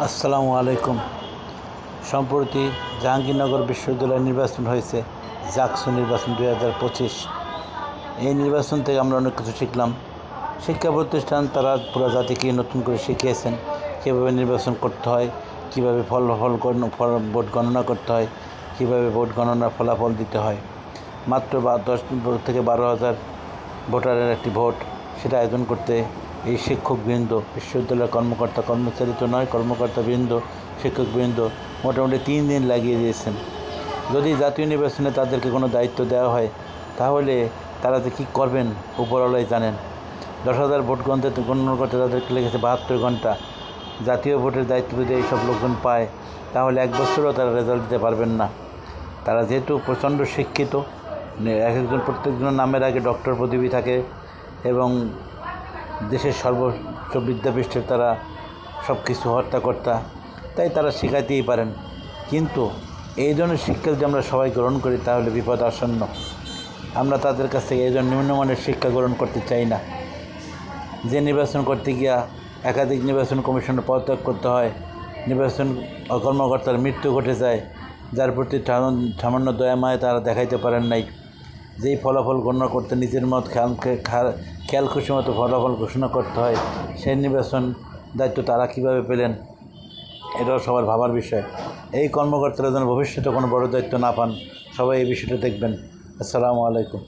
আসসালামু আলাইকুম। সম্প্রতি জাহাঙ্গীরনগর বিশ্ববিদ্যালয় নির্বাচন হয়েছে, জাকসু নির্বাচন 2025। এই নির্বাচন থেকে আমরা অনেক কিছু শিখলাম। শিক্ষা প্রতিষ্ঠান তারা পুরো জাতিকে নতুন করে শিখিয়েছেন কীভাবে নির্বাচন করতে হয়, কীভাবে ভোট গণনা করতে হয়, কীভাবে ভোট গণনার ফলাফল দিতে হয়। মাত্র 10 থেকে 12,000 ভোটারের একটি ভোট, সেটা আয়োজন করতে এই শিক্ষকবৃন্দ, বিশ্ববিদ্যালয়ের কর্মচারী তো নয়, কর্মকর্তাবৃন্দ, শিক্ষকবৃন্দ মোটামুটি 3 দিন লাগিয়ে দিয়েছেন। যদি জাতীয় নির্বাচনে তাদেরকে কোনো দায়িত্ব দেওয়া হয় তাহলে তারা যে কী করবেন উপরওয়ালাই জানেন। 10,000 ভোট গণনা করতে তাদেরকে লেগেছে 72 ঘন্টা। জাতীয় ভোটের দায়িত্ব যদি এইসব লোকজন পায় তাহলে 1 বছরও তারা রেজাল্ট দিতে পারবেন না। তারা যেহেতু প্রচণ্ড শিক্ষিত, প্রত্যেকজনের নামের আগে ডক্টর পদবি থাকে এবং দেশের সর্বোচ্চ বিদ্যাপীঠের তারা সব কিছু হর্তাকর্তা, তাই তারা শেখাতেই পারেন। কিন্তু এই ধরনের শিক্ষা যদি আমরা সবাই গ্রহণ করি তাহলে বিপদ আসন্ন। আমরা তাদের কাছ থেকে এই ধরনের নিম্নমানের শিক্ষা গ্রহণ করতে চাই না। যে নির্বাচন করতে গিয়া একাধিক নির্বাচন কমিশনের পদত্যাগ করতে হয়, নির্বাচন কর্মকর্তার মৃত্যু ঘটে যায়, যার প্রতি সামান্য দয়া মায় তারা দেখাইতে পারেন নাই। যেই ফলাফল গণনা করতে নিজের মত খেয়াল খুশি মতো ফলাফল ঘোষণা করতে হয়, সেই নির্বাচন দায়িত্ব তারা কীভাবে পেলেন, এটাও সবার ভাবার বিষয়। এই কর্মকর্তারা যেন ভবিষ্যতে কোনো বড় দায়িত্ব না পান, সবাই এই বিষয়টা দেখবেন। আসসালামু আলাইকুম।